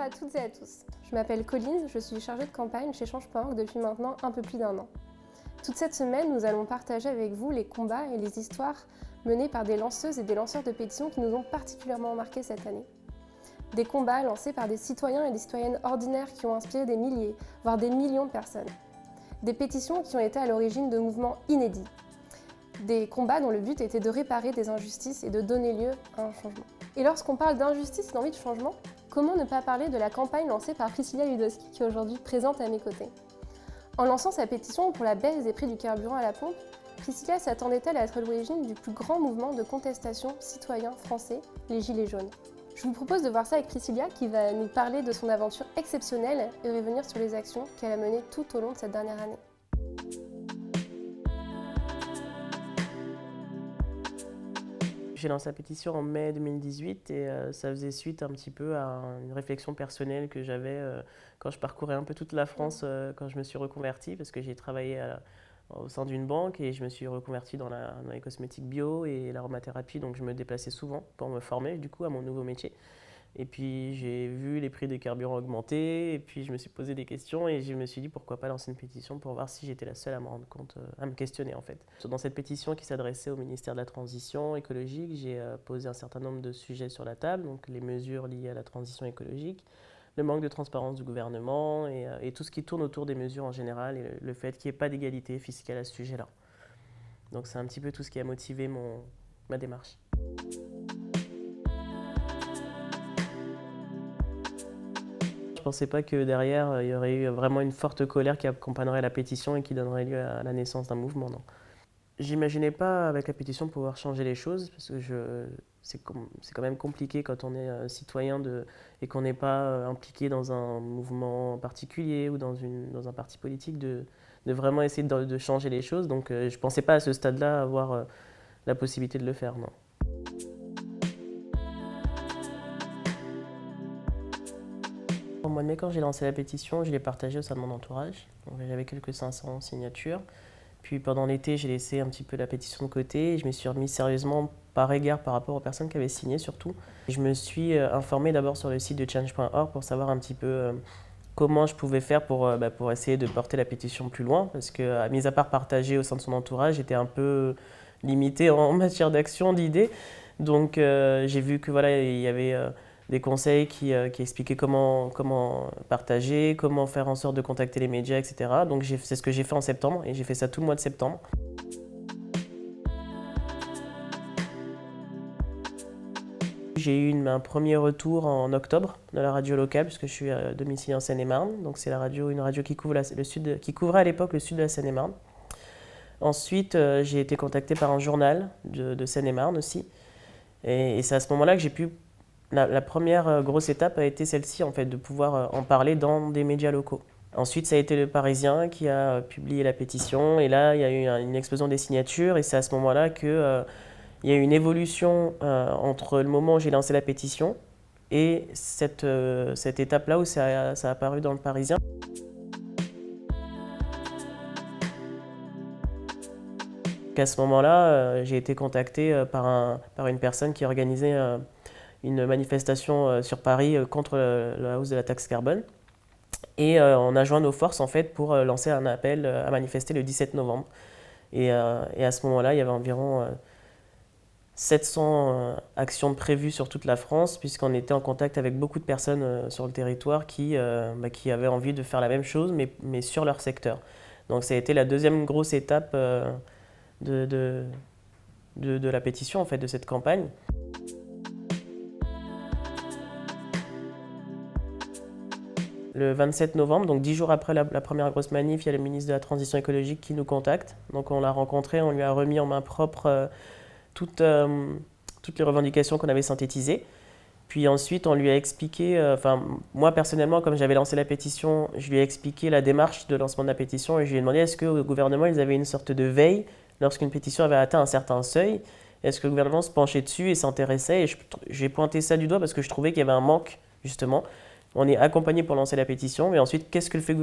à toutes et à tous. Je m'appelle Colline, je suis chargée de campagne chez Change.org depuis maintenant un peu plus d'1 an. Toute cette semaine, nous allons partager avec vous les combats et les histoires menés par des lanceuses et des lanceurs de pétitions qui nous ont particulièrement marqués cette année. Des combats lancés par des citoyens et des citoyennes ordinaires qui ont inspiré des milliers, voire des millions de personnes. Des pétitions qui ont été à l'origine de mouvements inédits. Des combats dont le but était de réparer des injustices et de donner lieu à un changement. Et lorsqu'on parle d'injustice et d'envie de changement, comment ne pas parler de la campagne lancée par Priscilla Ludowski qui est aujourd'hui présente à mes côtés. En lançant sa pétition pour la baisse des prix du carburant à la pompe, Priscilla s'attendait-elle à être l'origine du plus grand mouvement de contestation citoyen français, les Gilets jaunes. Je vous propose de voir ça avec Priscilla qui va nous parler de son aventure exceptionnelle et revenir sur les actions qu'elle a menées tout au long de cette dernière année. J'ai lancé la pétition en mai 2018 et ça faisait suite un petit peu à une réflexion personnelle que j'avais quand je parcourais un peu toute la France quand je me suis reconvertie parce que j'ai travaillé au sein d'une banque et je me suis reconvertie dans les cosmétiques bio et l'aromathérapie, donc je me déplaçais souvent pour me former du coup à mon nouveau métier. Et puis j'ai vu les prix des carburants augmenter et puis je me suis posé des questions et je me suis dit pourquoi pas lancer une pétition pour voir si j'étais la seule à me rendre compte, à me questionner en fait. Dans cette pétition qui s'adressait au ministère de la Transition écologique, j'ai posé un certain nombre de sujets sur la table, donc les mesures liées à la transition écologique, le manque de transparence du gouvernement et tout ce qui tourne autour des mesures en général et le fait qu'il n'y ait pas d'égalité fiscale à ce sujet-là. Donc c'est un petit peu tout ce qui a motivé ma démarche. Je ne pensais pas que derrière, il y aurait eu vraiment une forte colère qui accompagnerait la pétition et qui donnerait lieu à la naissance d'un mouvement. Non. J'imaginais pas avec la pétition pouvoir changer les choses parce que c'est quand même compliqué quand on est citoyen et qu'on n'est pas impliqué dans un mouvement particulier ou dans un parti politique de vraiment essayer de changer les choses. Donc je ne pensais pas à ce stade-là avoir la possibilité de le faire. Non. Au mois de mai, quand j'ai lancé la pétition, je l'ai partagée au sein de mon entourage. J'avais quelques 500 signatures. Puis pendant l'été, j'ai laissé un petit peu la pétition de côté et je me suis remis sérieusement par égard par rapport aux personnes qui avaient signé surtout. Je me suis informé d'abord sur le site de Change.org pour savoir un petit peu comment je pouvais faire pour essayer de porter la pétition plus loin. Parce que, mis à part partager au sein de son entourage, j'étais un peu limité en matière d'action, d'idées. Donc j'ai vu que voilà, il y avait des conseils qui expliquaient comment partager, comment faire en sorte de contacter les médias, etc. Donc c'est ce que j'ai fait en septembre et j'ai fait ça tout le mois de septembre. J'ai eu un premier retour en octobre de la radio locale puisque je suis domicilié en Seine-et-Marne. Donc c'est une radio qui couvrait à l'époque le sud de la Seine-et-Marne. Ensuite, j'ai été contacté par un journal de Seine-et-Marne aussi. Et c'est à ce moment-là que j'ai pu... La première grosse étape a été celle-ci, en fait, de pouvoir en parler dans des médias locaux. Ensuite, ça a été Le Parisien qui a publié la pétition. Et là, il y a eu une explosion des signatures. Et c'est à ce moment-là qu'il y a eu une évolution entre le moment où j'ai lancé la pétition et cette étape-là où ça a apparu dans Le Parisien. À ce moment-là, j'ai été contacté par une personne qui organisait une manifestation sur Paris contre la hausse de la taxe carbone. Et on a joint nos forces en fait pour lancer un appel à manifester le 17 novembre. Et à ce moment-là, il y avait environ 700 actions prévues sur toute la France, puisqu'on était en contact avec beaucoup de personnes sur le territoire qui avaient envie de faire la même chose, mais sur leur secteur. Donc ça a été la deuxième grosse étape de la pétition, en fait, de cette campagne. Le 27 novembre, donc 10 jours après la première grosse manif, il y a le ministre de la Transition écologique qui nous contacte. Donc on l'a rencontré, on lui a remis en main propre toutes les revendications qu'on avait synthétisées. Puis ensuite, on lui a expliqué, moi personnellement, comme j'avais lancé la pétition, je lui ai expliqué la démarche de lancement de la pétition et je lui ai demandé est-ce qu'au gouvernement, ils avaient une sorte de veille lorsqu'une pétition avait atteint un certain seuil. Est-ce que le gouvernement se penchait dessus et s'intéressait? Et j'ai pointé ça du doigt parce que je trouvais qu'il y avait un manque, justement. On est accompagné pour lancer la pétition, mais ensuite, qu'est-ce que fait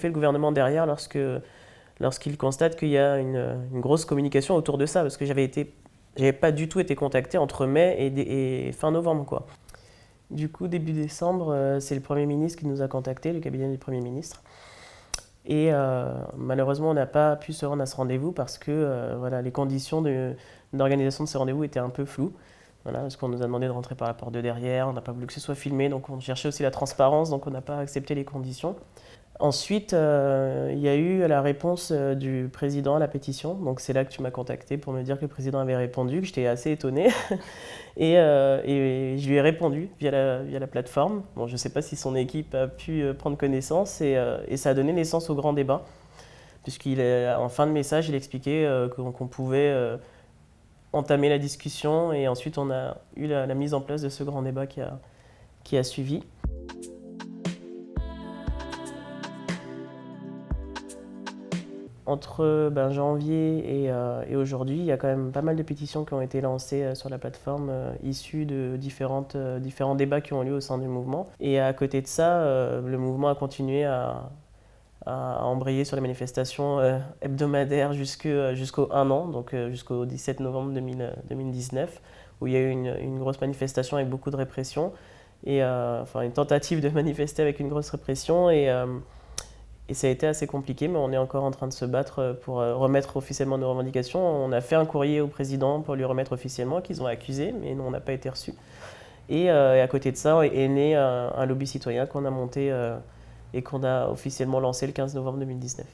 le gouvernement derrière lorsqu'il constate qu'il y a une grosse communication autour de ça? Parce que j'avais pas du tout été contacté entre mai et fin novembre, quoi. Du coup, début décembre, c'est le Premier ministre qui nous a contactés, le cabinet du Premier ministre. Et malheureusement, on n'a pas pu se rendre à ce rendez-vous parce que voilà, les conditions d'organisation de ce rendez-vous étaient un peu floues. Voilà, parce qu'on nous a demandé de rentrer par la porte de derrière, on n'a pas voulu que ce soit filmé, donc on cherchait aussi la transparence, donc on n'a pas accepté les conditions. Ensuite, il y a eu la réponse du président à la pétition. Donc c'est là que tu m'as contacté pour me dire que le président avait répondu, que j'étais assez étonnée. Et je lui ai répondu via la plateforme. Bon, je ne sais pas si son équipe a pu prendre connaissance et ça a donné naissance au grand débat. En fin de message, il expliquait qu'on pouvait entamer la discussion et ensuite on a eu la mise en place de ce grand débat qui a suivi. Entre janvier et aujourd'hui, il y a quand même pas mal de pétitions qui ont été lancées sur la plateforme, issues de différents débats qui ont lieu au sein du mouvement. Et à côté de ça, le mouvement a continué à embrayer sur les manifestations hebdomadaires jusqu'au 1 an, donc jusqu'au 17 novembre 2019, où il y a eu une grosse manifestation avec beaucoup de répression, et une tentative de manifester avec une grosse répression. Et ça a été assez compliqué, mais on est encore en train de se battre pour remettre officiellement nos revendications. On a fait un courrier au président pour lui remettre officiellement, qu'ils ont accusé, mais nous, on n'a pas été reçus. Et à côté de ça est né un lobby citoyen qu'on a monté et qu'on a officiellement lancé le 15 novembre 2019.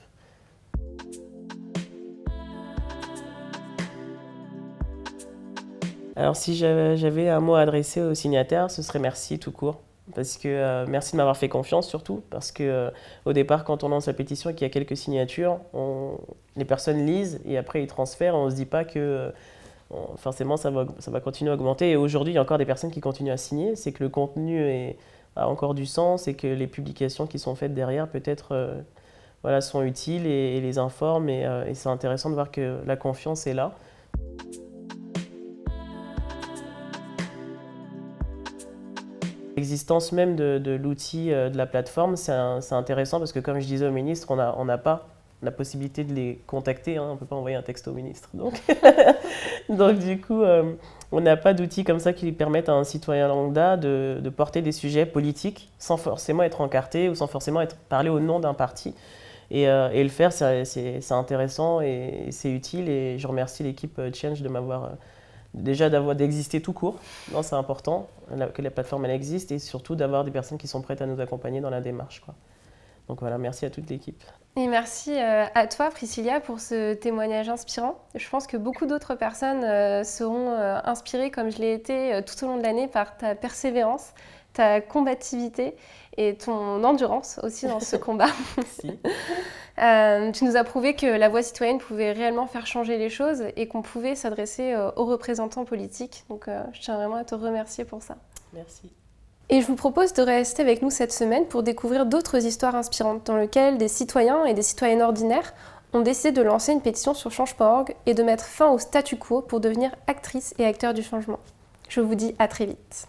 Alors si j'avais un mot à adresser aux signataires, ce serait merci tout court. Parce que merci de m'avoir fait confiance surtout, parce que au départ quand on lance la pétition et qu'il y a quelques signatures, les personnes lisent et après ils transfèrent, on ne se dit pas que forcément ça va continuer à augmenter. Et aujourd'hui il y a encore des personnes qui continuent à signer, c'est que le contenu a encore du sens et que les publications qui sont faites derrière peut-être sont utiles et les informent et c'est intéressant de voir que la confiance est là. L'existence même de l'outil de la plateforme, c'est intéressant parce que comme je disais au ministre, on n'a pas la possibilité de les contacter, hein, on ne peut pas envoyer un texte au ministre. Donc du coup, on n'a pas d'outils comme ça qui permettent à un citoyen lambda de porter des sujets politiques sans forcément être encarté ou sans forcément parler au nom d'un parti. Et le faire, c'est intéressant et c'est utile et je remercie l'équipe Change de m'avoir... Déjà d'exister tout court, c'est important que la plateforme elle existe et surtout d'avoir des personnes qui sont prêtes à nous accompagner dans la démarche, quoi. Donc voilà, merci à toute l'équipe. Et merci à toi Priscilla pour ce témoignage inspirant. Je pense que beaucoup d'autres personnes seront inspirées comme je l'ai été tout au long de l'année par ta persévérance, ta combativité et ton endurance aussi dans ce combat. Merci. Tu nous as prouvé que la voix citoyenne pouvait réellement faire changer les choses et qu'on pouvait s'adresser aux représentants politiques. Donc je tiens vraiment à te remercier pour ça. Merci. Et je vous propose de rester avec nous cette semaine pour découvrir d'autres histoires inspirantes dans lesquelles des citoyens et des citoyennes ordinaires ont décidé de lancer une pétition sur change.org et de mettre fin au statu quo pour devenir actrices et acteurs du changement. Je vous dis à très vite.